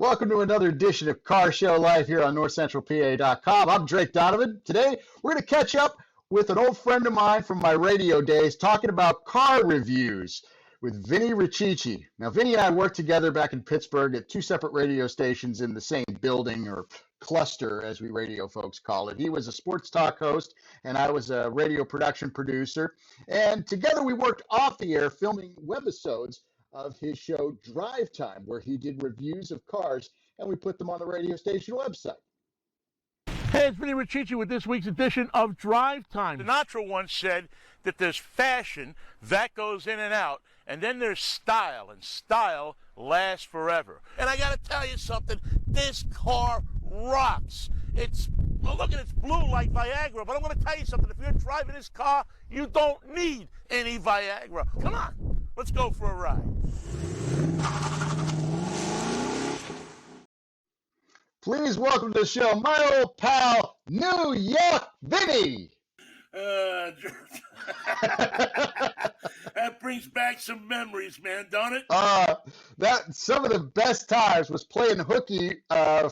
Welcome to another edition of Car Show Live here on NorthcentralPa.com. I'm Drake Donovan. Today, we're going to catch up with an old friend of mine from my radio days talking about car reviews with Vinnie Richichi. Now, Vinnie and I worked together back in Pittsburgh at two separate radio stations in the same building, or cluster, as we radio folks call it. He was a sports talk host, and I was a radio production producer. And together we worked off the air filming webisodes of his show DriveTime, where he did reviews of cars, and we put them on the radio station website. Hey, it's Vinnie Richichi with this week's edition of DriveTime. Sinatra once said that there's fashion, that goes in and out, and then there's style, and style lasts forever. And I got to tell you something, this car rocks. Well, look at it's blue like Viagra, but I'm going to tell you something. If you're driving this car, you don't need any Viagra. Come on, let's go for a ride. Please welcome to the show my old pal, New York Vinnie. That brings back some memories, man, don't it? That some of the best times was playing hooky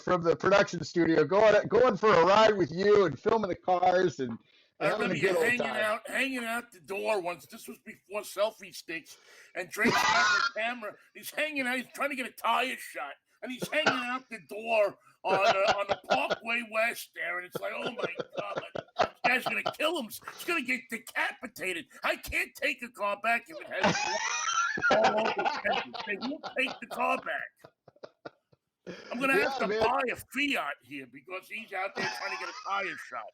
from the production studio, going for a ride with you and filming the cars and I remember you hanging out the door once. This was before selfie sticks, and Drake's got the camera. He's hanging out. He's trying to get a tire shot, and he's hanging out the door on the Parkway West there, and it's like, oh my God, this guy's gonna kill him. He's gonna get decapitated. I can't take a car back if it has all over the fence. They won't take the car back. I'm gonna have to buy a Fiat here because he's out there trying to get a tire shot.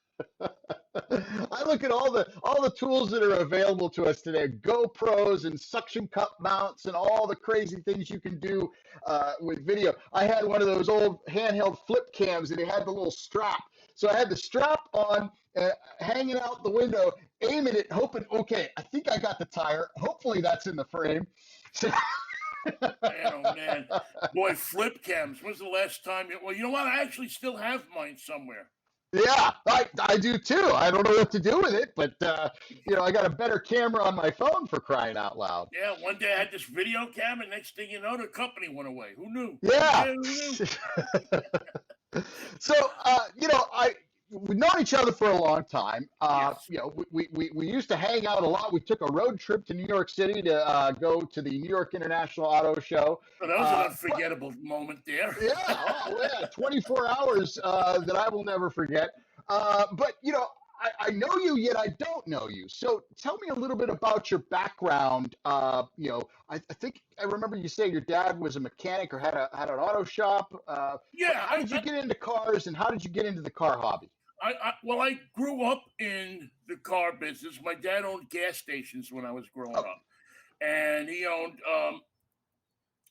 I look at all the tools that are available to us today, GoPros and suction cup mounts and all the crazy things you can do with video. I had one of those old handheld flip cams and it had the little strap. So I had the strap on, hanging out the window, aiming it, hoping, okay, I think I got the tire. Hopefully that's in the frame. Man, oh man. Boy, flip cams. When's the last time well, you know what? I actually still have mine somewhere. Yeah, I do too. I don't know what to do with it, but I got a better camera on my phone, for crying out loud. Yeah, one day I had this video camera, next thing you know, the company went away. Who knew? Yeah. Who knew? So, we've known each other for a long time. Yes. We used to hang out a lot. We took a road trip to New York City to go to the New York International Auto Show. Well, that was an unforgettable moment there. Yeah, 24 hours that I will never forget. But, I know you, yet I don't know you. So tell me a little bit about your background. I think I remember you saying your dad was a mechanic or had an auto shop. How did you get into cars, and how did you get into the car hobby? I grew up in the car business. My dad owned gas stations when I was growing up, and he owned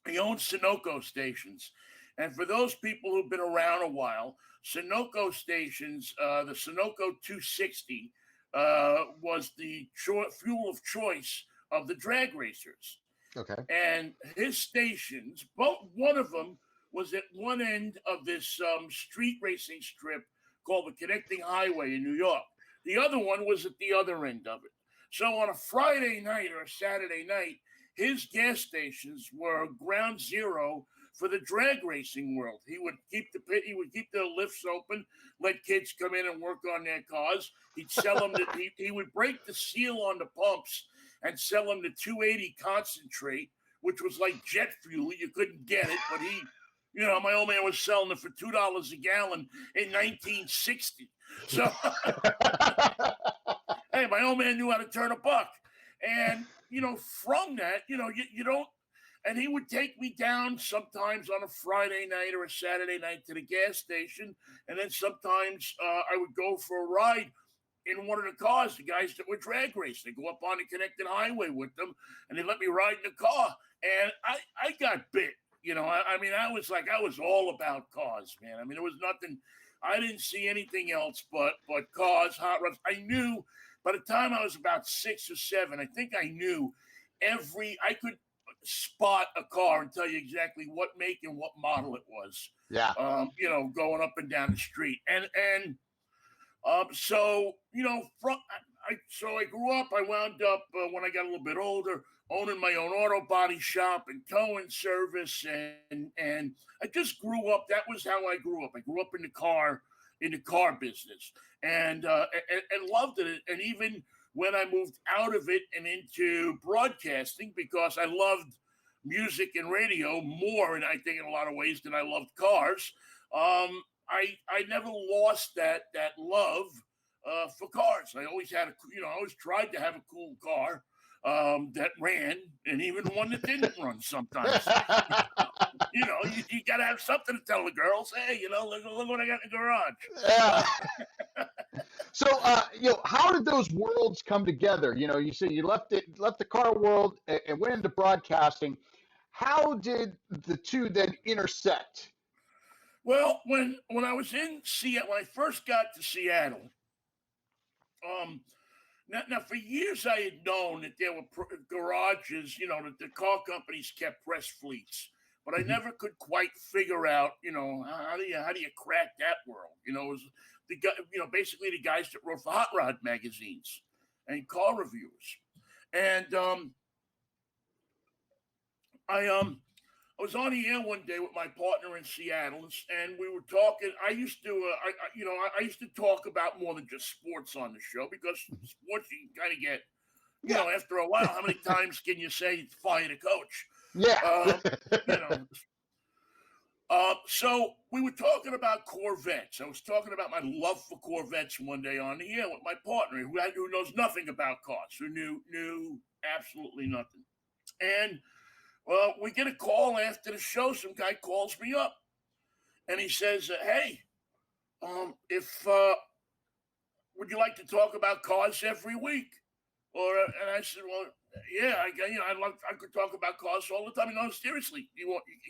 Sunoco stations. And for those people who've been around a while, Sunoco stations, the Sunoco 260 was the fuel of choice of the drag racers. Okay. And his stations, one of them was at one end of this street racing strip called the Connecting Highway in New York. The other one was at the other end of it. So on a Friday night or a Saturday night, his gas stations were ground zero for the drag racing world. He would keep the lifts open, let kids come in and work on their cars. He'd sell them he would break the seal on the pumps and sell them the 280 concentrate, which was like jet fuel. You couldn't get it, but my old man was selling it for $2 a gallon in 1960. So, hey, my old man knew how to turn a buck. And, from that, you don't, and he would take me down sometimes on a Friday night or a Saturday night to the gas station. And then sometimes I would go for a ride in one of the cars, the guys that were drag racing. They go up on the Connected Highway with them, and they let me ride in the car. And I got bit. I was all about cars, man. I mean, there was nothing, I didn't see anything else but cars, hot rods. I knew by the time I was about 6 or 7, I think I knew I could spot a car and tell you exactly what make and what model it was. Yeah. Going up and down the street. So so I grew up. I wound up when I got a little bit older, owning my own auto body shop and towing service, and I just grew up. That was how I grew up. I grew up in the car business, and loved it. And even when I moved out of it and into broadcasting, because I loved music and radio more, and I think in a lot of ways than I loved cars. I never lost that love for cars. I always had I always tried to have a cool car that ran, and even one that didn't run sometimes. You got to have something to tell the girls. Hey, look what I got in the garage. Yeah. So, how did those worlds come together? You said you left the car world and went into broadcasting. How did the two then intersect? Well, when I was in Seattle, when I first got to Seattle, now for years I had known that there were garages, that the car companies kept press fleets, but I never could quite figure out, how do you crack that world? It was the guy, basically the guys that wrote for hot rod magazines and car reviews, and I was on the air one day with my partner in Seattle, and we were talking. I used to talk about more than just sports on the show, because sports you can kind of get, after a while, how many times can you say fire the coach? Yeah. So we were talking about Corvettes. I was talking about my love for Corvettes one day on the air with my partner, who knows nothing about cars, who knew absolutely nothing, and. Well, we get a call after the show. Some guy calls me up, and he says, "Hey, would you like to talk about cars every week?" And I said, "Well, yeah, I could talk about cars all the time." Seriously,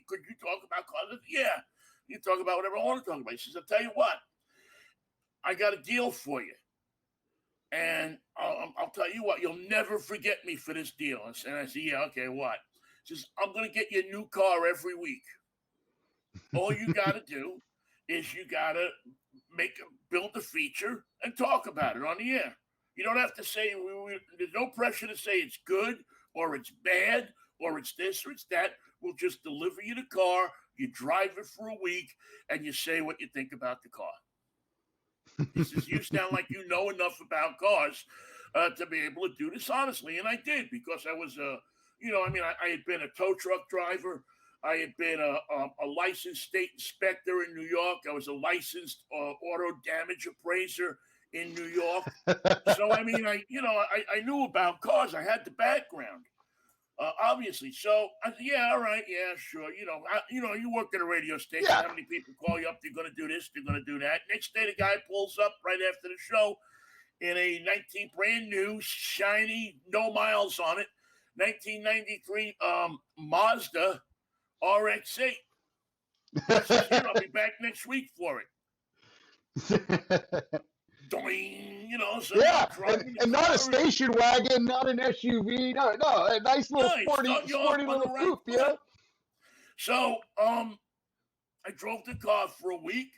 could you talk about cars? I said, yeah, you talk about whatever I want to talk about. He says, "I'll tell you what, I got a deal for you, and I'll tell you what, you'll never forget me for this deal." And I said, "Yeah, okay, what?" Says, "I'm going to get you a new car every week. All you got to do is you got to build a feature and talk about it on the air. You don't have to say, there's no pressure to say it's good or it's bad or it's this or it's that. We'll just deliver you the car, you drive it for a week, and you say what you think about the car." He says, "You sound like you know enough about cars to be able to do this honestly." And I did, because I was I had been a tow truck driver. I had been a licensed state inspector in New York. I was a licensed auto damage appraiser in New York. So, I knew about cars. I had the background, obviously. So I said, "Yeah, all right, yeah, sure. You work at a radio station. Yeah. How many people call you up? They're going to do this. They're going to do that." Next day, the guy pulls up right after the show in a brand new, shiny, no miles on it, 1993 Mazda RX-8. I said, "I'll be back next week for it." Doing, so Yeah, driving and not a station wagon, not an SUV, no, a nice little sporty little coupe, yeah. So I drove the car for a week.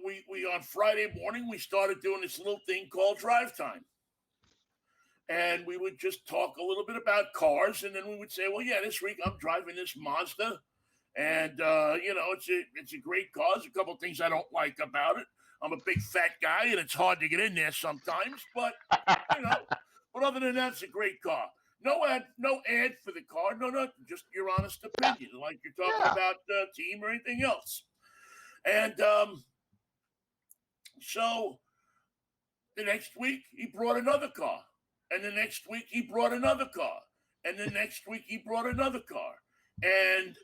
We on Friday morning we started doing this little thing called DriveTime. And we would just talk a little bit about cars, and then we would say, "Well, yeah, this week I'm driving this Mazda, and it's a great car. There's a couple of things I don't like about it. I'm a big fat guy, and it's hard to get in there sometimes. But but other than that, it's a great car. No ad for the car, no nothing. Just your honest opinion, like you're talking about the team or anything else." And so the next week he brought another car. And the next week, he brought another car. And the next week, he brought another car. And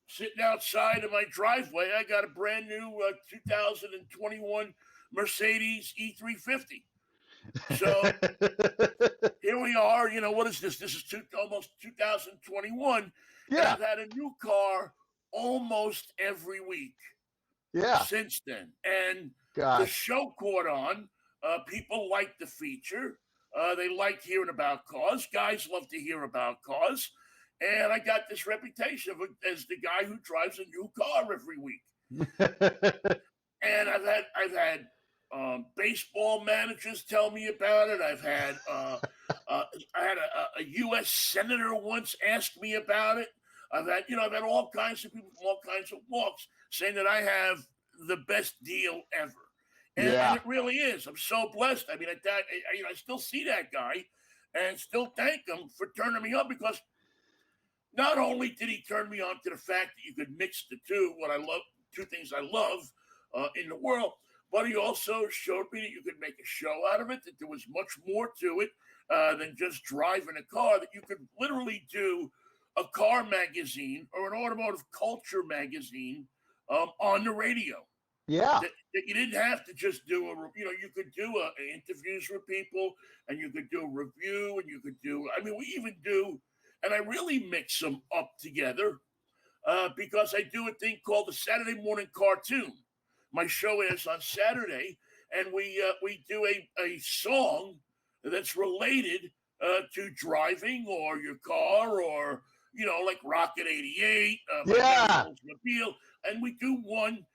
sitting outside of my driveway, I got a brand new 2021 Mercedes E350. So here we are. What is this? This is almost 2021. Yeah. And I've had a new car almost every week since then. And the show caught on. People liked the feature. They liked hearing about cars. Guys love to hear about cars. And I got this reputation as the guy who drives a new car every week. And I've had Baseball managers tell me about it. I had a U.S. senator once ask me about it. I've had all kinds of people from all kinds of walks saying that I have the best deal ever, and Yeah. it really is. I'm so blessed. I mean, I still see that guy, and still thank him for turning me on, because not only did he turn me on to the fact that you could mix the two, what I love, two things I love in the world, but he also showed me that you could make a show out of it, that there was much more to it than just driving a car, that you could literally do a car magazine or an automotive culture magazine on the radio. Yeah. That you didn't have to just do you could do interviews with people, and you could do a review, and you could do, I mean, we even do, and I really mix them up together because I do a thing called the Saturday Morning Cartoon. My show is on Saturday, and we do a song that's related to driving or your car, or like Rocket 88, Yeah. Oldsmobile, and we do one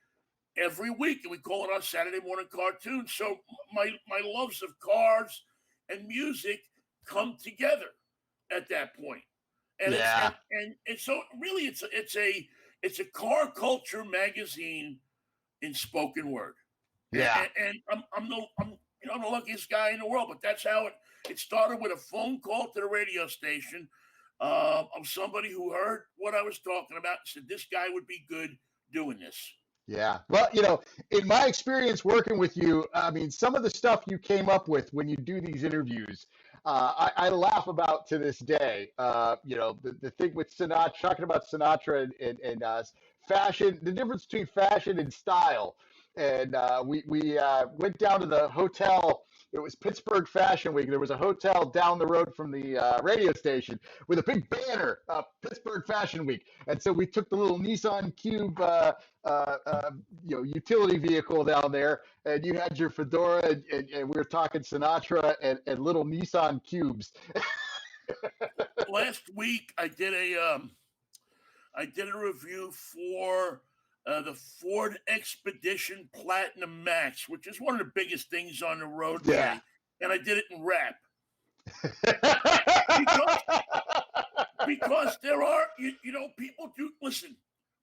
every week, and we call it our Saturday Morning Cartoon. So my loves of cars and music come together at that point. And Yeah. and so really it's a car culture magazine in spoken word. Yeah. And I'm the luckiest guy in the world, but that's how it started, with a phone call to the radio station of somebody who heard what I was talking about and said this guy would be good doing this. Yeah. Well, in my experience working with you, I mean, some of the stuff you came up with when you do these interviews, I laugh about to this day. The thing with Sinatra, talking about Sinatra and fashion, the difference between fashion and style. And we went down to the hotel. It was Pittsburgh Fashion Week. There was a hotel down the road from the radio station with a big banner, Pittsburgh Fashion Week. And so we took the little Nissan Cube, utility vehicle down there, and you had your fedora, and we were talking Sinatra and little Nissan Cubes. Last week I did a review for the Ford Expedition Platinum Max, which is one of the biggest things on the road today. And I did it in rap. because there are, people do, listen,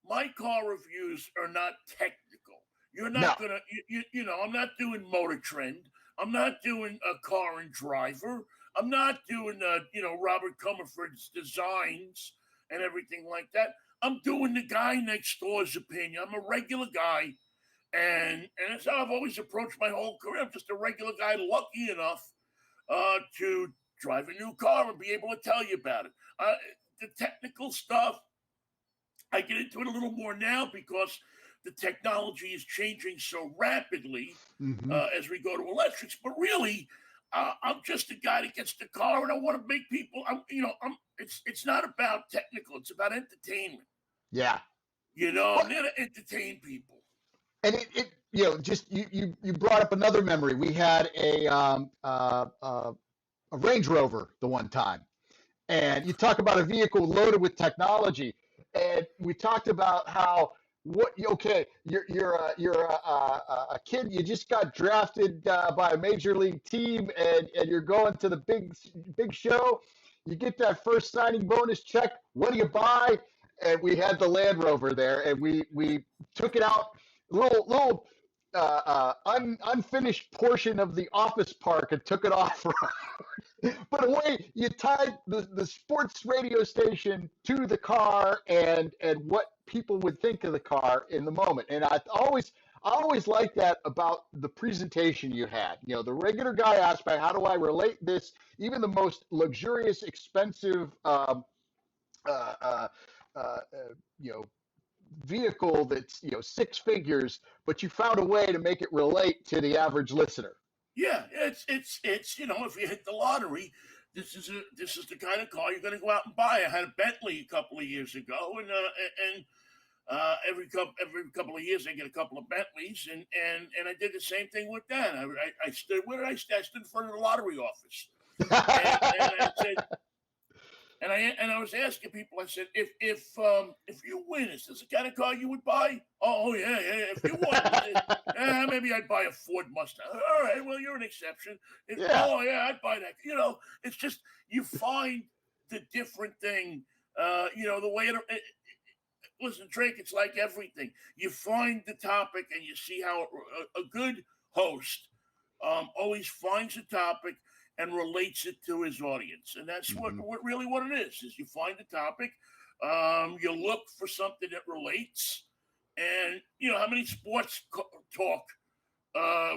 my car reviews are not technical. You're not going to, I'm not doing Motor Trend. I'm not doing a Car and Driver. I'm not doing, Robert Comerford's designs and everything like that. I'm doing the guy next door's opinion. I'm a regular guy, and that's how I've always approached my whole career. I'm just a regular guy, lucky enough to drive a new car and be able to tell you about it. The technical stuff, I get into it a little more now because the technology is changing so rapidly as we go to electrics. But really, I'm just a guy that gets the car, and I want to make people. It's not about technical. It's about entertainment. Yeah. I'm there to entertain people. And you brought up another memory. We had a Range Rover the one time, and you talk about a vehicle loaded with technology, and we talked about how you're a kid, you just got drafted by a major league team, and you're going to the big show. You get that first signing bonus check. What do you buy? And we had the Land Rover there, and we took it out, little unfinished portion of the office park, and took it off. But away, you tied the sports radio station to the car and what people would think of the car in the moment. And I always liked that about the presentation you had. The regular guy aspect, how do I relate this, even the most luxurious, expensive vehicle that's six figures, but you found a way to make it relate to the average listener. Yeah, it's if you hit the lottery, this is the kind of car you're going to go out and buy. I had a Bentley a couple of years ago, and every couple of years I get a couple of Bentleys, and I did the same thing with that. I stood, where did I stand? I stood in front of the lottery office, and I said, And I was asking people. I said, if you win, is this the kind of car you would buy? Oh yeah. If you won, maybe I'd buy a Ford Mustang. All right, well you're an exception. Yeah. Oh yeah, I'd buy that. It's just you find the different thing. The way listen, Drake, it's like everything. You find the topic and you see how a good host always finds a topic and relates it to his audience. And that's what really what it is you find a topic, you look for something that relates. And, how many sports talk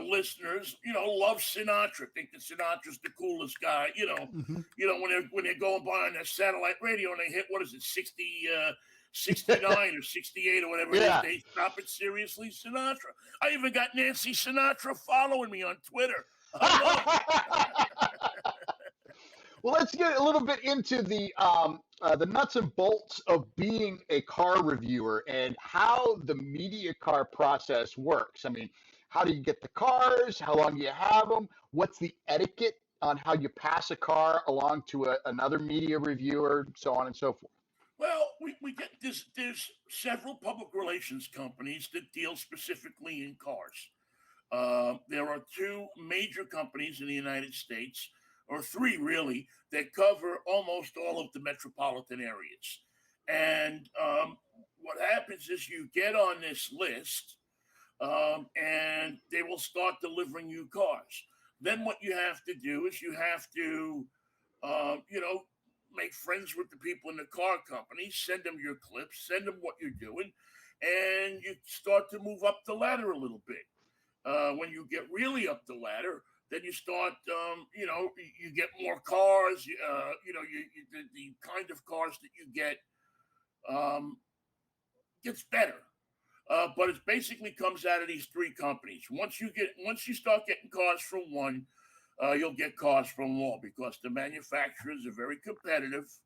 listeners, love Sinatra, think that Sinatra's the coolest guy, when they're going by on their satellite radio and they hit, what is it, 69 or 68 or whatever it is, they stop it seriously, Sinatra. I even got Nancy Sinatra following me on Twitter. Well, let's get a little bit into the nuts and bolts of being a car reviewer and how the media car process works. I mean, how do you get the cars? How long do you have them? What's the etiquette on how you pass a car along to another media reviewer, so on and so forth? Well, we get this. There's several public relations companies that deal specifically in cars. There are two major companies in the United States, or three really, that cover almost all of the metropolitan areas. And what happens is you get on this list, and they will start delivering you cars. Then what you have to do is you have to, make friends with the people in the car company, send them your clips, send them what you're doing, and you start to move up the ladder a little bit. When you get really up the ladder, then you start, you get more cars, the kind of cars that you get gets better. But it basically comes out of these three companies. Once you start getting cars from one, you'll get cars from all, because the manufacturers are very competitive,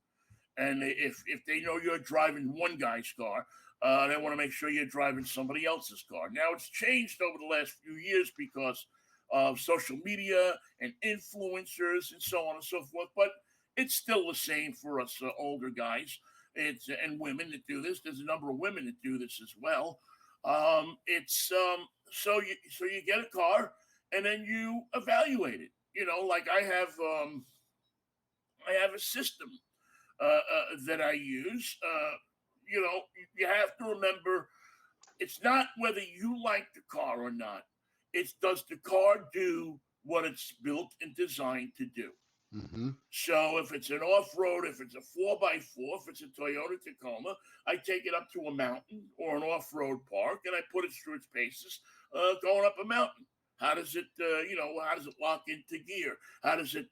and if they know you're driving one guy's car, they want to make sure you're driving somebody else's car. Now, it's changed over the last few years because of social media and influencers and so on and so forth, but it's still the same for us older guys and women that do this. There's a number of women that do this as well. So you get a car and then you evaluate it. Like I have a system that I use. You have to remember, it's not whether you like the car or not. It's, does the car do what it's built and designed to do? Mm-hmm. So if it's an off-road, if it's a 4x4, if it's a Toyota Tacoma, I take it up to a mountain or an off-road park, and I put it through its paces going up a mountain. How does it, how does it lock into gear? How does it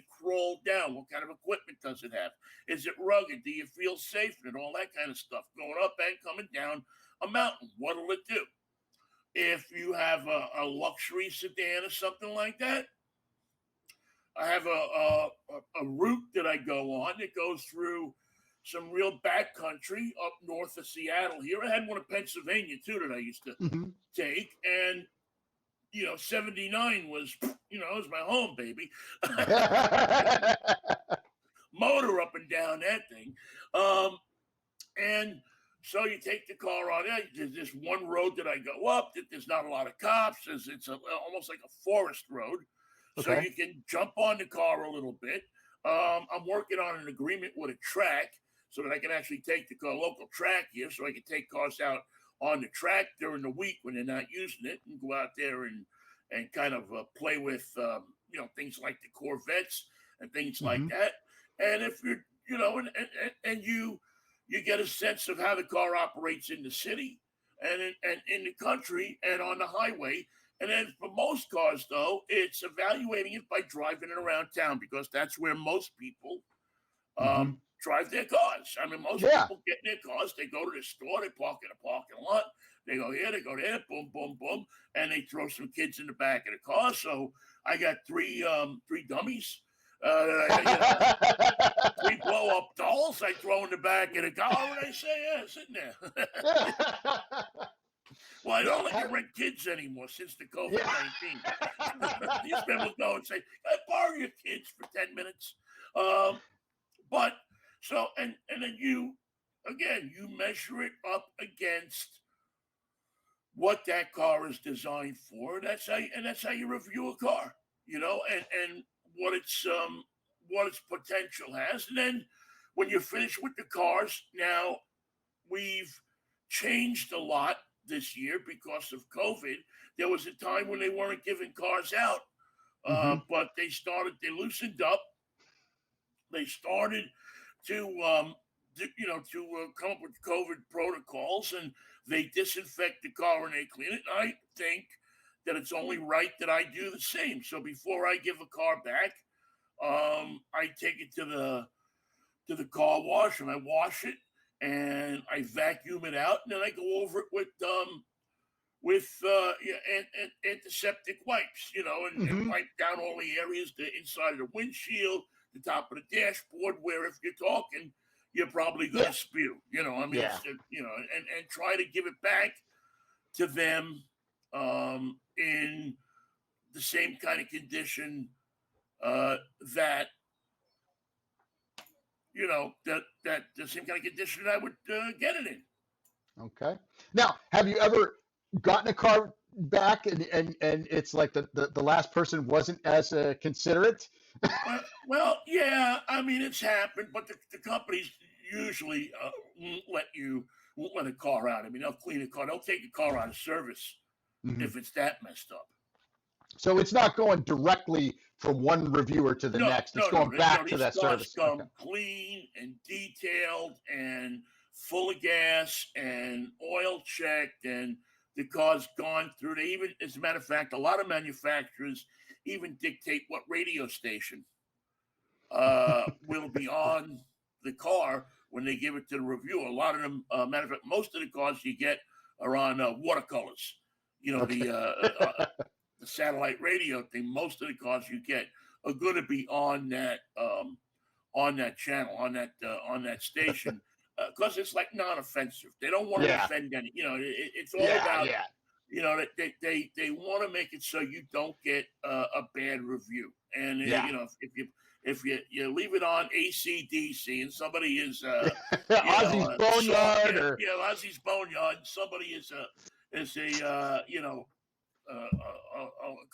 crawl down? What kind of equipment does it have? Is it rugged? Do you feel safe in it? All that kind of stuff. Going up and coming down a mountain, what will it do? If you have a luxury sedan or something like that, I have a route that I go on that goes through some real backcountry up north of Seattle here. I had one in Pennsylvania, too, that I used to take. And 79 was, was my home, baby. Motor up and down that thing. And so you take the car on it. There's this one road that I go up that there's not a lot of cops. It's almost like a forest road. Okay. So you can jump on the car a little bit. I'm working on an agreement with a track so that I can actually take the local track here, so I can take cars out on the track during the week when they're not using it, and go out there and kind of play with things like the Corvettes and things like that. And if you're and you get a sense of how the car operates in the city and in the country and on the highway. And then for most cars, though, it's evaluating it by driving it around town, because that's where most people drive their cars. I mean, most people get in their cars, they go to the store, they park in a parking lot, they go here, they go there, boom, boom, boom, and they throw some kids in the back of the car. So I got three dummies, 3 blow-up dolls I throw in the back of the car, and I say, yeah, sitting there. Well, I don't let you rent kids anymore since the COVID-19. These men will go and say, "Can I borrow your kids for 10 minutes?" But So and then you measure it up against what that car is designed for. That's how you review a car, and what its potential has. And then when you're finished with the cars, now we've changed a lot this year because of COVID. There was a time when they weren't giving cars out, Hmm. but they loosened up. They started to come up with COVID protocols, and they disinfect the car and they clean it. And I think that it's only right that I do the same. So before I give a car back, I take it to the car wash and I wash it and I vacuum it out, and then I go over it with antiseptic wipes, and Hmm. wipe down all the areas, the inside of the windshield, the top of the dashboard, where if you're talking, you're probably going Yeah. to spew. I mean, Yeah. it's and try to give it back to them in the same kind of condition that that the same kind of condition I would get it in. Okay. Now, have you ever gotten a car back and it's like the last person wasn't as considerate? Well, yeah. I mean, it's happened, but the companies usually won't let a car out. I mean, they'll clean a car. They'll take a car out of service Hmm. if it's that messed up. So it's not going directly from one reviewer to the No, next. It's no, no. going back to These that cars service. Okay. come clean and detailed and full of gas and oil checked, and the car's gone through. They even, as a matter of fact, a lot of manufacturers even dictate what radio station will be on the car when they give it to the reviewer. A lot of them, matter of fact, most of the cars you get are on watercolors. You know, Okay. the satellite radio thing. Most of the cars you get are going to be on that channel, on that station, because it's like non-offensive. They don't want to Yeah. offend any. It's all Yeah. about, Yeah. they want to make it so you don't get a bad review. And Yeah. if you leave it on ACDC and somebody is Ozzy's Boneyard or Ozzy's Boneyard, and somebody is a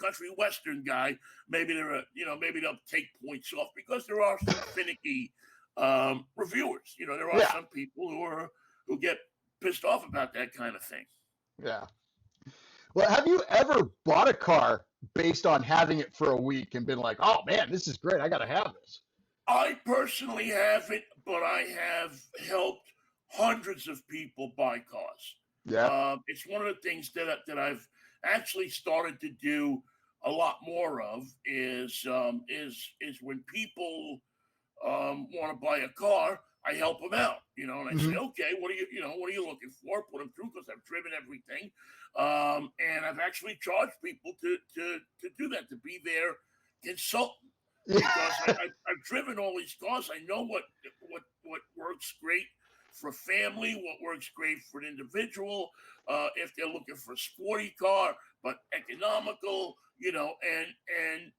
country western guy, maybe they'll take points off, because there are some finicky reviewers. There are yeah. some people who get pissed off about that kind of thing. Yeah. Well, have you ever bought a car based on having it for a week and been like, oh man, this is great. I got to have this. I personally haven't, but I have helped hundreds of people buy cars. Yeah. It's one of the things that I've actually started to do a lot more of is when people want to buy a car, I help them out, and I say, Hmm. okay, what are you looking for? Put them through, because I've driven everything, and I've actually charged people to do that, to be their consultant, because I've driven all these cars. I know what works great for a family, what works great for an individual, if they're looking for a sporty car but economical, and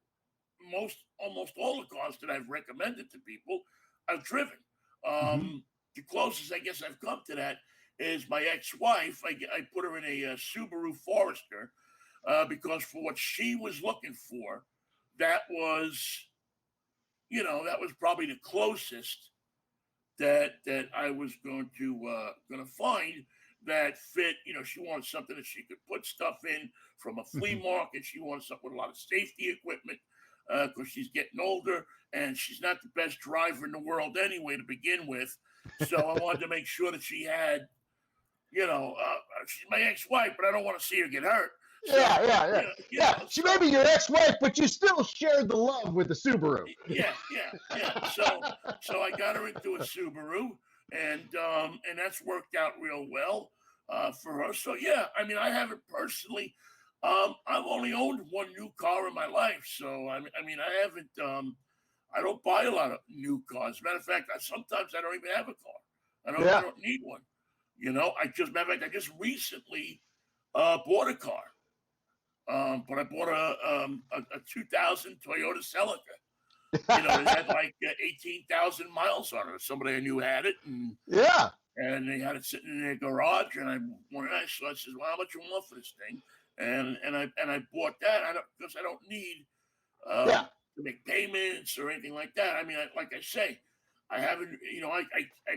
almost all the cars that I've recommended to people, I've driven. Hmm. The closest I guess I've come to that is my ex-wife. I put her in a Subaru Forester because for what she was looking for, that was probably the closest that I was going to find that fit. She wanted something that she could put stuff in from a flea Hmm. market. She wanted something with a lot of safety equipment because she's getting older and she's not the best driver in the world anyway to begin with. So I wanted to make sure that she had, she's my ex-wife, but I don't want to see her get hurt. Yeah, So, yeah, yeah, yeah. She may so be your ex-wife, but you still shared the love with the Subaru. yeah. So I got her into a Subaru, and that's worked out real well for her. So yeah, I mean, I haven't personally. I've only owned one new car in my life, so I mean, I haven't. I don't buy a lot of new cars. Matter of fact, sometimes I don't even have a car. I Yeah. don't need one. Matter of fact, I just recently bought a car. But I bought a 2000 Toyota Celica. You know, it had like 18,000 miles on it. Somebody I knew had it, Yeah. and they had it sitting in their garage. And I said, "Well, how much you want for this thing?" And I bought that. Because I don't need Yeah. to make payments or anything like that. I mean, like I say, I haven't. You know, I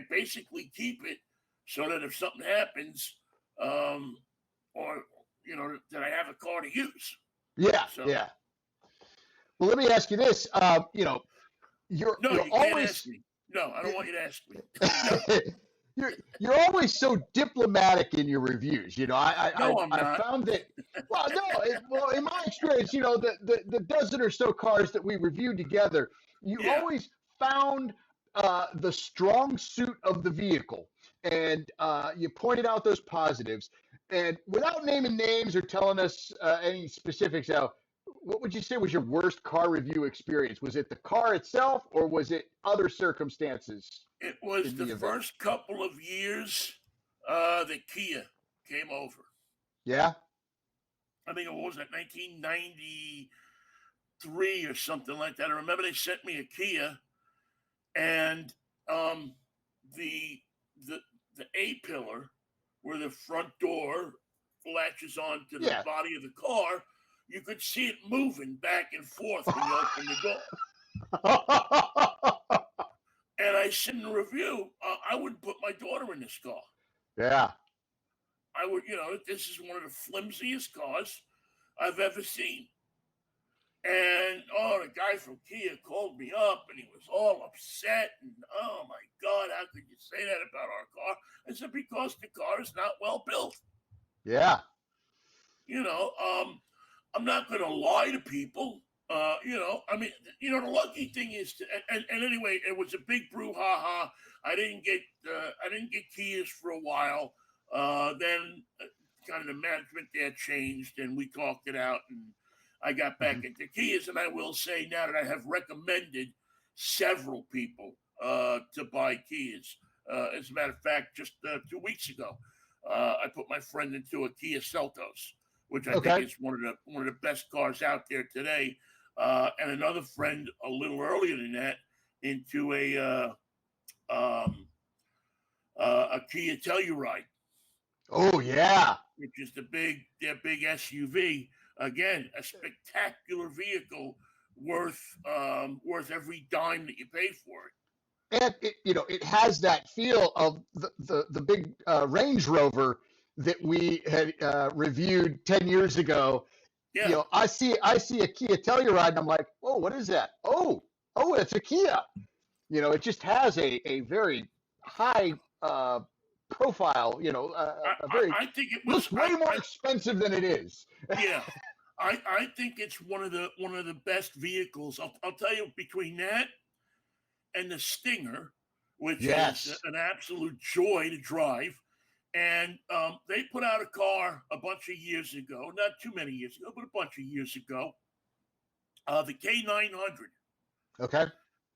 basically keep it so that if something happens, or you know, that I have a car to use. Yeah. So Yeah. Well, let me ask you this. You know, you're no, you're you can't ask always me. No, I don't want you to ask me. No, you're always so diplomatic in your reviews. You know, no, I'm I not. found that. Well, no, well, in my experience, you know, the dozen or so cars that we reviewed together, you've Yeah. always found the strong suit of the vehicle, and you pointed out those positives. And without naming names or telling us any specifics, now, what would you say was your worst car review experience? Was it the car itself, or was it other circumstances It was in the the event? first couple of years that Kia came over. Yeah. I think it was at 1993 or something like that. I remember they sent me a Kia, and the the the A pillar, where the front door latches onto the Yeah. body of the car, you could see it moving back and forth when you open the door. And I said in the review, I wouldn't put my daughter in this car. Yeah. I would, you know, this is one of the flimsiest cars I've ever seen. And the guy from Kia called me up and he was all upset. And oh my God, how could you say that about our car? I said, because the car is not well built. Yeah. You know, I'm not going to lie to people. You know, I mean, you know, the lucky thing is, and anyway, it was a big brouhaha. I didn't get Kias for a while. Then kind of the management there changed, and we talked it out, and I got back Mhm. into Kias. And I will say now that I have recommended several people to buy Kias. As a matter of fact, just 2 weeks ago, I put my friend into a Kia Seltos, which I think Okay. is one of the best cars out there today. And another friend a little earlier than that into a Kia Telluride, Oh yeah. which is their big SUV. Again, a spectacular vehicle worth every dime that you pay for it. And it, you know, it has that feel of the big Range Rover that we had reviewed 10 years ago. You Yeah, know, I see a Kia Telluride and I'm like, oh, what is that? Oh, it's a Kia. You know, it just has a very high profile. You know, a very I think it was looks way more expensive than it is. yeah. I think it's one of the best vehicles. I'll tell you, between that and the Stinger, which is Yes. an absolute joy to drive. And they put out a car a bunch of years ago, not too many years ago, but a bunch of years ago, the K900. Okay.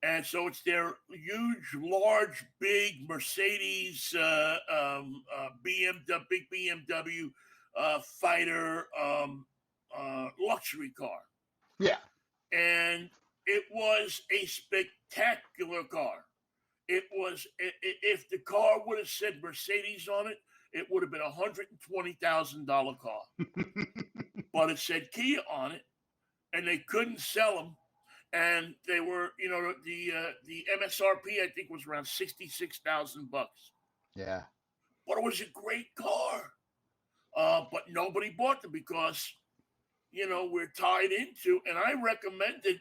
And so it's their huge, large, big Mercedes, BMW, big BMW fighter luxury car. Yeah. And it was a spectacular car. It was, if the car would have said Mercedes on it, it would have been $120,000 car. But it said Kia on it, and they couldn't sell them. And they were, you know, the MSRP I think was around $66,000. Yeah. But it was a great car. But nobody bought them because, you know, we're tied into. And I recommended.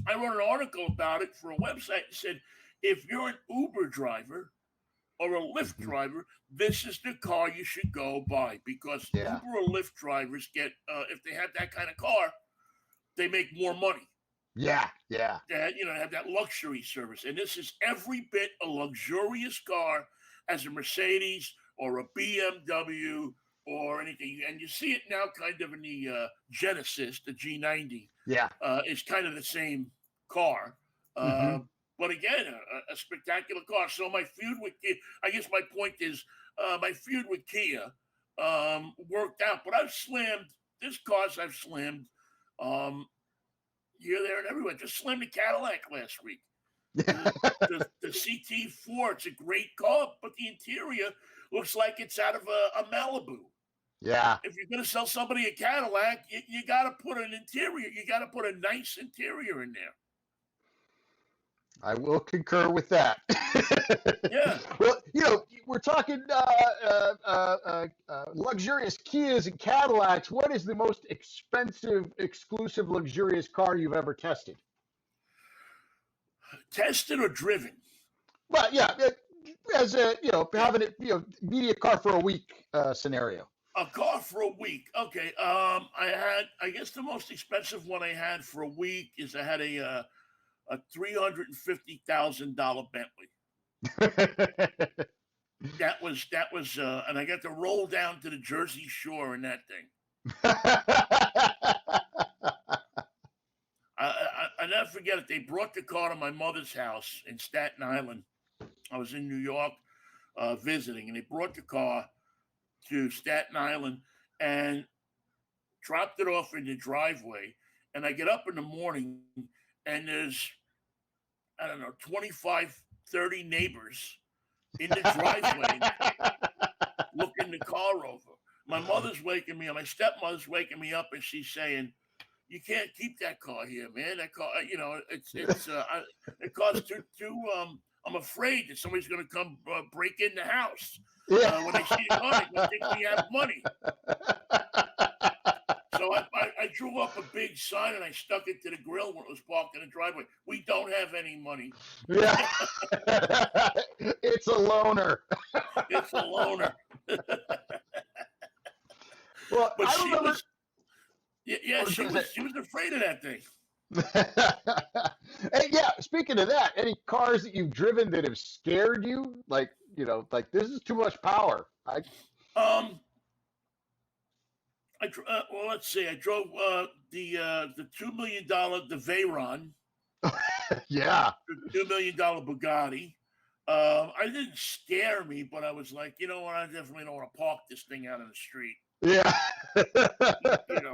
I wrote an article about it for a website and said, if you're an Uber driver or a Lyft Mhm. driver, this is the car you should go buy, because Yeah. Uber or Lyft drivers get, if they have that kind of car, they make more money. Yeah. Yeah. That, you know, have that luxury service. And this is every bit a luxurious car as a Mercedes or a BMW or anything. And you see it now kind of in the Genesis, the G90. Yeah. Is kind of the same car. Hmm. But again, a spectacular car. So my feud with Kia, I guess my point is, my feud with Kia worked out. But there's cars I've slammed um, here, there, and everywhere. Just slammed the Cadillac last week. The CT4, it's a great car, but the interior looks like it's out of a Malibu. Yeah. If you're going to sell somebody a Cadillac, you got to put an interior. You got to put a nice interior in there. I will concur with that. Yeah. Well, we're talking luxurious Kias and Cadillacs. What is the most expensive, exclusive, luxurious car you've ever tested? Tested or driven? Well, yeah, as a having it media car for a week scenario. A car for a week. Okay. I guess the most expensive one I had for a week is I had a $350,000 Bentley. That was, and I got to roll down to the Jersey Shore in that thing. I never forget it. They brought the car to my mother's house in Staten Island. I was in New York visiting, and they brought the car to Staten Island and dropped it off in the driveway. And I get up in the morning, and there's, 25, 30 neighbors in the driveway looking the car over. My mother's waking me up. My stepmother's waking me up, and she's saying, "You can't keep that car here, man. That car, it costs too. I'm afraid that somebody's going to come break in the house when they see the car. They think we have money." So I drew up a big sign and I stuck it to the grill when it was parked in the driveway. "We don't have any money." Yeah. It's a loaner. It's a loaner. Well, but I remember. She was afraid of that thing. Hey, yeah. Speaking of that, any cars that you've driven that have scared you? Like this is too much power. Well, let's see. I drove the $2 million the Veyron. Yeah. The $2 million Bugatti. I didn't scare me, but I was like, you know what? I definitely don't want to park this thing out on the street. Yeah. I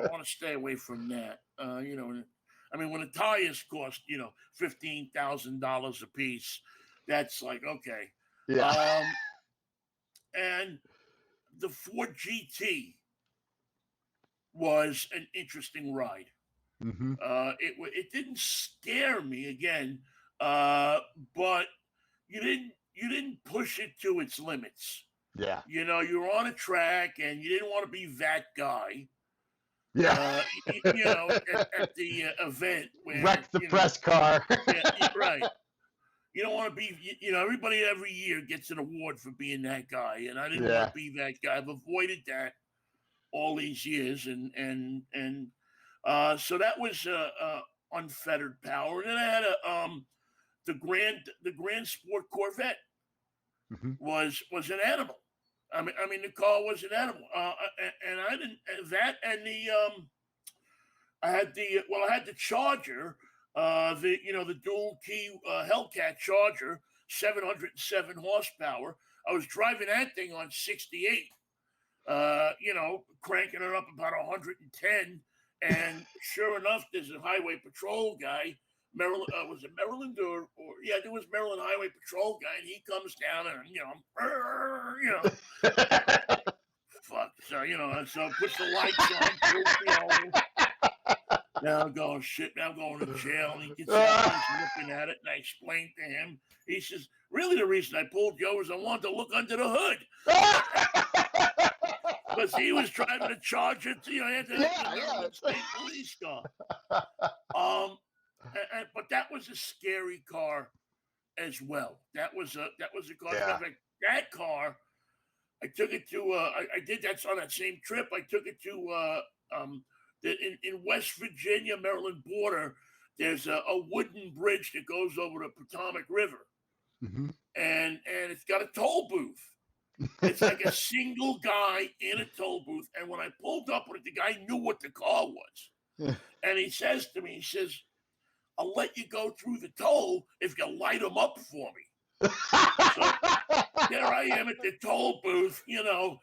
want to stay away from that. When the tires cost, $15,000 a piece, that's like, okay. Yeah. And the Ford GT was an interesting ride. Mm-hmm. It didn't scare me again, but you didn't push it to its limits. Yeah. You were on a track and you didn't want to be that guy. Yeah. At the event where wreck the press car. Yeah, right. You don't want to be. Everybody every year gets an award for being that guy, and I didn't want to be that guy. I've avoided that all these years, and so that was unfettered power. And then I had the Grand Sport Corvette. Mm-hmm. was an animal. I mean, the car was an animal. And I didn't that, and I had the Charger, the dual key Hellcat Charger, 707 horsepower. I was driving that thing on 68. Cranking it up about 110, and sure enough, there's a highway patrol guy. Maryland, was it Maryland or yeah, it was Maryland Highway Patrol guy, and he comes down and fuck, so puts the lights on. Now I'm going shit. Now I'm going to jail, and he gets out, he's looking at it, and I explained to him. He says, "Really, the reason I pulled you over is I wanted to look under the hood." Because he was driving a Charger, the state police car. But that was a scary car as well. That was a car. Yeah. That car, I took it to. I did that on that same trip. I took it to in West Virginia, Maryland border. There's a wooden bridge that goes over the Potomac River, mm-hmm. and it's got a toll booth. It's like a single guy in a toll booth. And when I pulled up with it, the guy knew what the car was, and he says to me, he says, "I'll let you go through the toll if you light them up for me." So there I am at the toll booth, smoking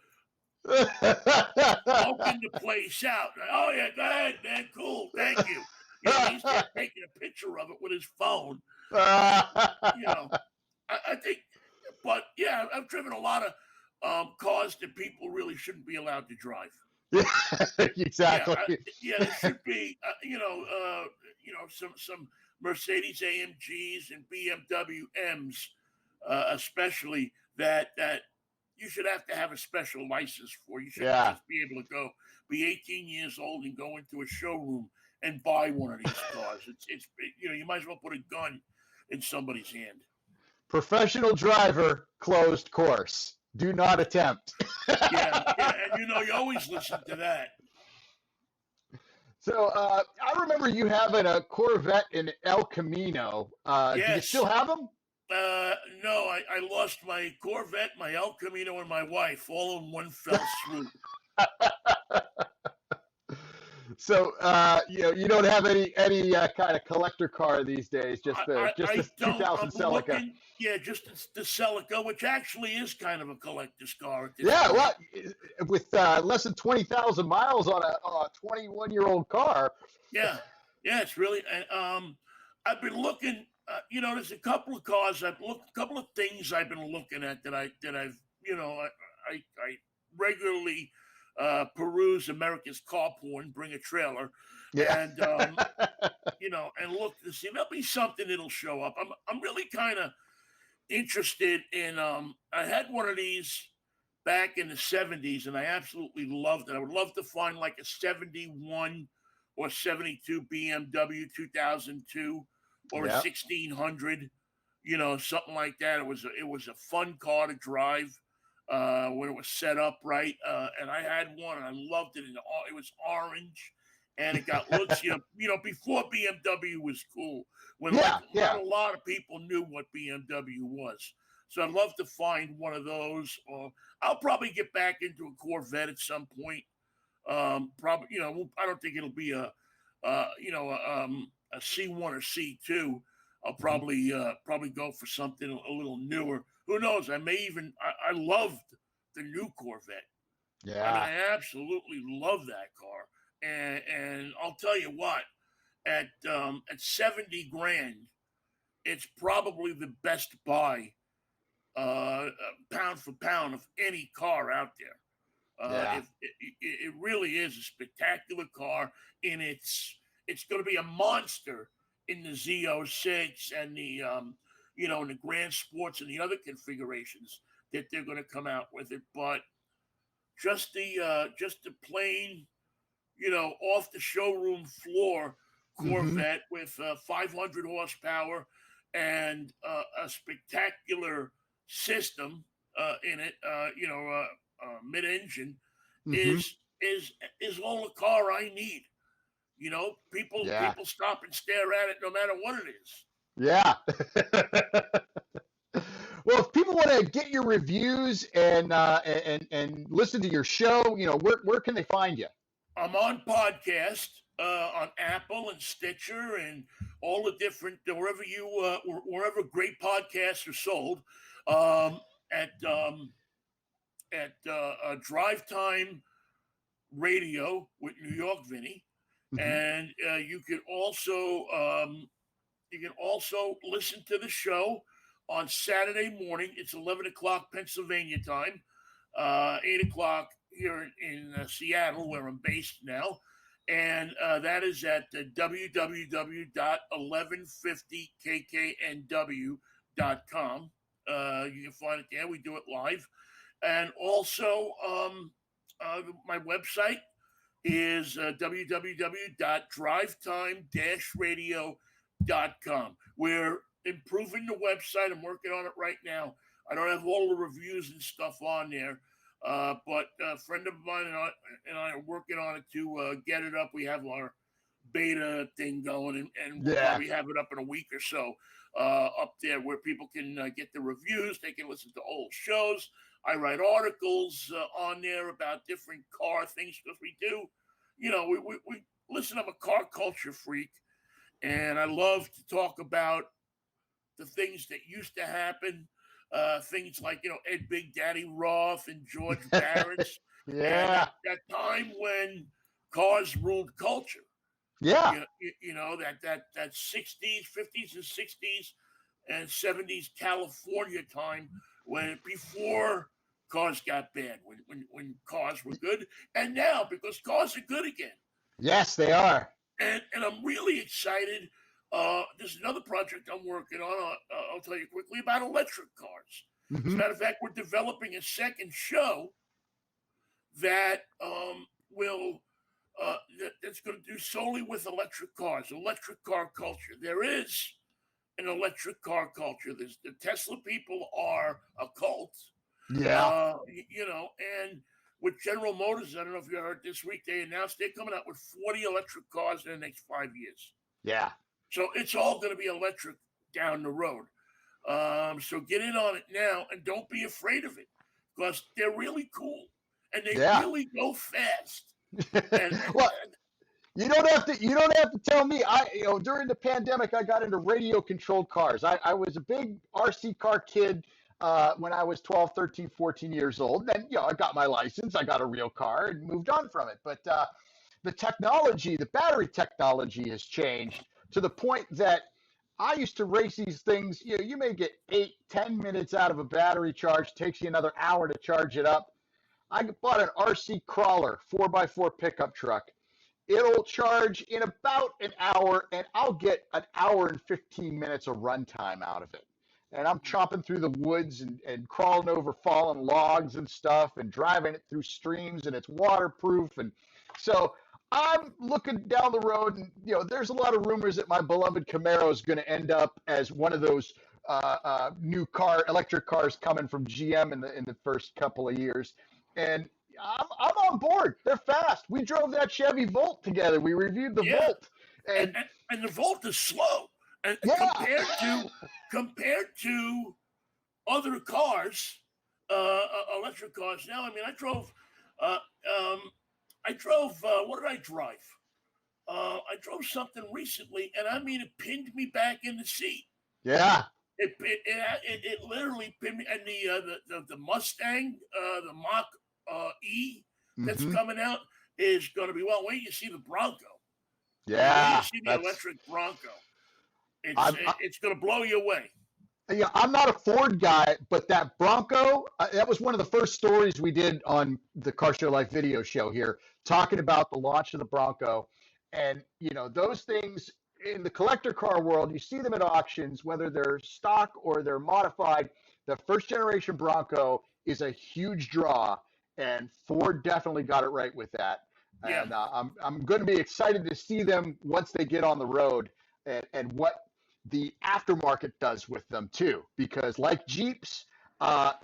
the place out. "Oh yeah, go ahead, man. Cool, thank you." He started taking a picture of it with his phone. I think, but yeah, I've driven a lot of cars that people really shouldn't be allowed to drive. Yeah, exactly. There should be, some Mercedes AMGs and BMW M's, especially that you should have to have a special license for. You shouldn't just be able to be 18 years old and go into a showroom and buy one of these cars. It's you might as well put a gun in somebody's hand. Professional driver, closed course. Do not attempt. And you always listen to that. So I remember you having a Corvette in El Camino. Yes. Do you still have them? No, I lost my Corvette, my El Camino, and my wife all in one fell swoop. So you don't have any kind of collector car these days, just the 2000 Celica. Just the Celica, which actually is kind of a collector's car. Well, with less than 20,000 miles on a 21-year-old car. Yeah, it's really. I've been looking. There's a couple of cars a couple of things I've been looking at that I've I regularly peruse America's Car Porn, bring a trailer, and and look to see. There'll be something that'll show up. I'm really kind of interested in. I had one of these back in the 70s, and I absolutely loved it. I would love to find like a 71 or 72 BMW 2002 or a 1600, something like that. It was a fun car to drive. When it was set up right, and I had one, and I loved it. It was orange, and it got looks. Before BMW was cool, when not a lot of people knew what BMW was. So I'd love to find one of those. Or I'll probably get back into a Corvette at some point. Probably, I don't think it'll be a C1 or C2. I'll probably go for something a little newer. Who knows? I I loved the new Corvette. Yeah. I absolutely love that car. And I'll tell you what, at 70 grand, it's probably the best buy, pound for pound, of any car out there. It really is a spectacular car, and it's going to be a monster in the Z06 and the and the Grand Sports and the other configurations that they're going to come out with it. But just the plain, off the showroom floor Corvette with 500 horsepower and a spectacular system in it, mid-engine is all the car I need. People stop and stare at it no matter what it is. Yeah. Well, if people want to get your reviews and listen to your show, where can they find you? I'm on podcast on Apple and Stitcher and all the different wherever great podcasts are sold. At DriveTime Radio with New York Vinnie, and you can also listen to the show on Saturday morning. It's 11 o'clock Pennsylvania time, 8 o'clock here in Seattle, where I'm based now. And that is at www.1150kknw.com. You can find it there. We do it live. And also, my website is www.drivetime-radio.com. We're improving the website. I'm working on it right now. I don't have all the reviews and stuff on there, but a friend of mine and I are working on it to get it up. We have our beta thing going, and we'll probably have it up in a week or so up there where people can get the reviews. They can listen to old shows. I write articles on there about different car things because we do, we listen. I'm a car culture freak, and I love to talk about the things that used to happen, things like, Ed Big Daddy Roth and George Barrett's. Yeah. That time when cars ruled culture. Yeah. That 60s, 50s, and 60s and 70s California time before cars got bad, when cars were good, and now because cars are good again. Yes, they are. And I'm really excited. There's another project I'm working on. I'll tell you quickly about electric cars. As a Mm-hmm. matter of fact, we're developing a second show that will that's going to do solely with electric cars, electric car culture. There is an electric car culture. The Tesla people are a cult, Yeah. and with General Motors, I don't know if you heard this week, they announced they're coming out with 40 electric cars in the next 5 years. Yeah. So it's all going to be electric down the road. So get in on it now and don't be afraid of it because they're really cool and they Yeah. really go fast. And Well, you don't have to tell me. During the pandemic, I got into radio controlled cars. I was a big RC car kid when I was 12, 13, 14 years old. And, I got my license. I got a real car and moved on from it. But the battery technology has changed to the point that I used to race these things. You may get 8, 10 minutes out of a battery charge. Takes you another hour to charge it up. I bought an RC crawler 4x4 pickup truck. It'll charge in about an hour, and I'll get an hour and 15 minutes of runtime out of it. And I'm chopping through the woods and crawling over fallen logs and stuff and driving it through streams, and it's waterproof. And so I'm looking down the road, and there's a lot of rumors that my beloved Camaro is going to end up as one of those new electric cars coming from GM in the first couple of years. And I'm on board. They're fast. We drove that Chevy Volt together. We reviewed the Volt, and the Volt is slow. And compared to other cars, electric cars. Now, I mean, I drove. What did I drive? I drove something recently, and I mean, it pinned me back in the seat. Yeah. It literally pinned me. And the Mustang, the Mach E that's coming out is going to be, well, wait, you see the Bronco. Yeah. You see the electric Bronco. It's going to blow you away. Yeah, I'm not a Ford guy, but that Bronco, that was one of the first stories we did on the Car Show Life video show here, talking about the launch of the Bronco. And, those things in the collector car world, you see them at auctions, whether they're stock or they're modified. The first generation Bronco is a huge draw, and Ford definitely got it right with that. Yeah. And I'm going to be excited to see them once they get on the road and what the aftermarket does with them too, because like Jeeps,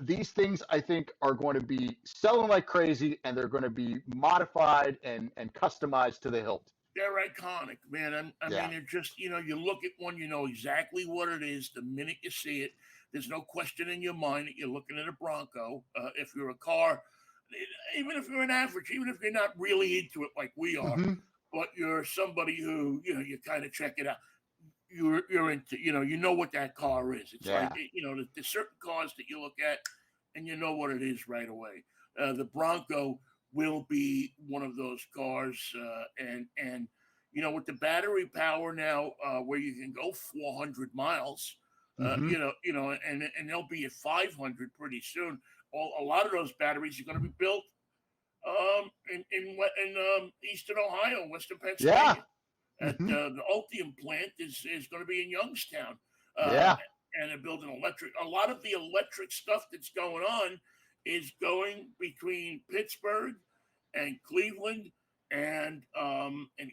these things I think are going to be selling like crazy, and they're going to be modified and customized to the hilt. They're iconic, man. I mean, they're just, you look at one, you know exactly what it is the minute you see it. There's no question in your mind that you're looking at a Bronco. If you're a car, even if you're an average, even if you're not really into it like we are, but you're somebody who, you kind of check it out. You're into, you know what that car is. It's like, there's certain cars that you look at and you know what it is right away. The Bronco will be one of those cars. And with the battery power now, where you can go 400 miles, and they'll be at 500 pretty soon. A lot of those batteries are going to be built in Eastern Ohio, Western Pennsylvania. Yeah. At the Ultium plant is going to be in Youngstown. And they're building electric. A lot of the electric stuff that's going on is going between Pittsburgh and Cleveland and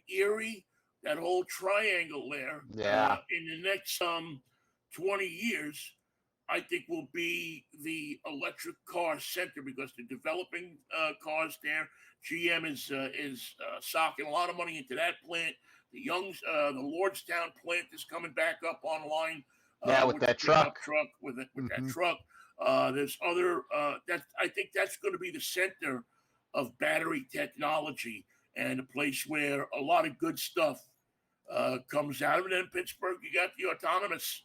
Erie, that whole triangle there. Yeah. In the next 20 years, I think will be the electric car center because they're developing cars there. GM is socking a lot of money into that plant. The Lordstown plant is coming back up online. With that truck. With that truck. There's other. I think that's going to be the center of battery technology and a place where a lot of good stuff comes out of it. In Pittsburgh, you got the autonomous.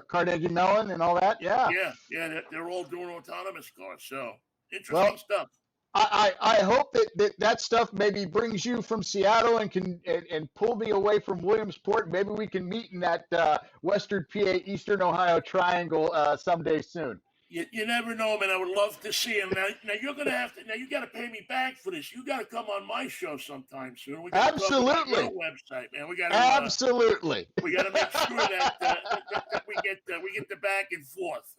Carnegie Mellon and all that. Yeah. They're all doing autonomous cars. So interesting stuff. I hope that stuff maybe brings you from Seattle and can and pull me away from Williamsport. Maybe we can meet in that Western PA, Eastern Ohio triangle someday soon. You never know, man. I would love to see him. Now you're gonna have to. Now you got to pay me back for this. You got to come on my show sometime soon. We gotta Absolutely. talk about your website, man. We got to Absolutely. We got to make sure that we get the back and forth.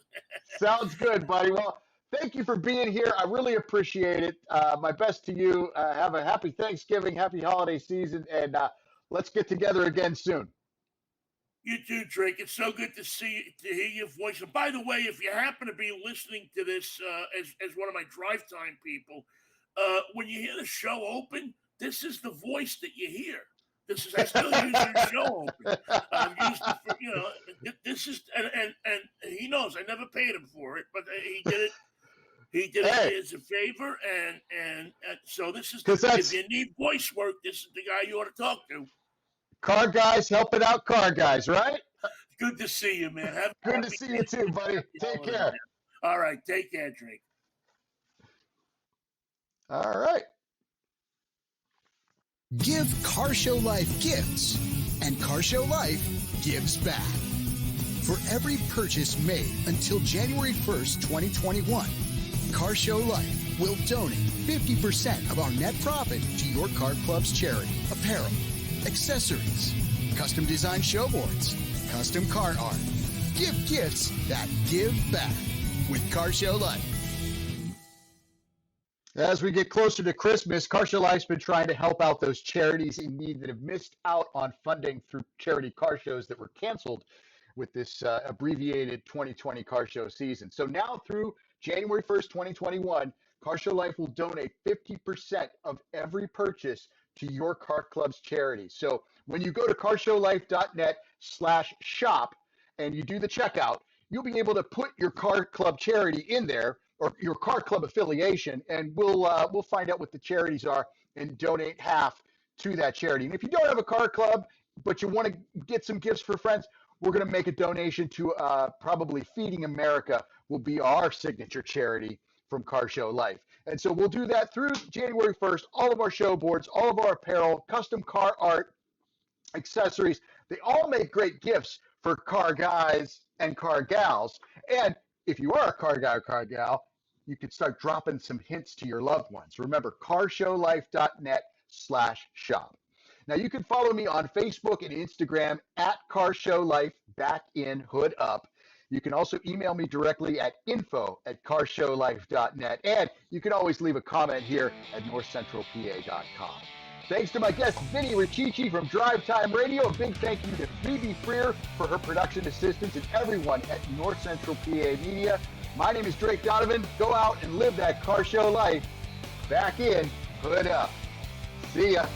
Sounds good, buddy. Well, thank you for being here. I really appreciate it. My best to you. Have a happy Thanksgiving, happy holiday season, and let's get together again soon. You too, Drake. It's so good to hear your voice. And by the way, if you happen to be listening to this as one of my DriveTime people, when you hear the show open, this is the voice that you hear. I still use your show open. I've used it for, this is, and he knows I never paid him for it, but he did it. He did it as a favor, and so this is. If you need voice work, this is the guy you ought to talk to. Car guys helping out car guys, right? Good to see you, man. Good to see you too, buddy. Take care. All right, take care, Drake. All right. Give Car Show Life gifts, and Car Show Life gives back. For every purchase made until January 1st, 2021, Car Show Life will donate 50% of our net profit to your car club's charity, apparel, accessories, custom design show boards, custom car art. Give gifts that give back with Car Show Life. As we get closer to Christmas, Car Show Life's been trying to help out those charities in need that have missed out on funding through charity car shows that were canceled with this abbreviated 2020 car show season. So now through January 1st, 2021, Car Show Life will donate 50% of every purchase to your car club's charity. So when you go to carshowlife.net/shop and you do the checkout, you'll be able to put your car club charity in there or your car club affiliation, and we'll find out what the charities are and donate half to that charity. And if you don't have a car club, but you want to get some gifts for friends, we're going to make a donation to probably Feeding America will be our signature charity from Car Show Life. And so we'll do that through January 1st, all of our show boards, all of our apparel, custom car art, accessories. They all make great gifts for car guys and car gals. And if you are a car guy or car gal, you can start dropping some hints to your loved ones. Remember, carshowlife.net/shop. Now you can follow me on Facebook and Instagram at Car Show Life, back in, hood up. You can also email me directly at info@carshowlife.net. And you can always leave a comment here at NorthcentralPA.com. Thanks to my guest, Vinnie Richichi from DriveTime Radio. A big thank you to Phoebe Freer for her production assistance and everyone at North Central PA Media. My name is Drake Donovan. Go out and live that car show life. Back in, hood up. See ya.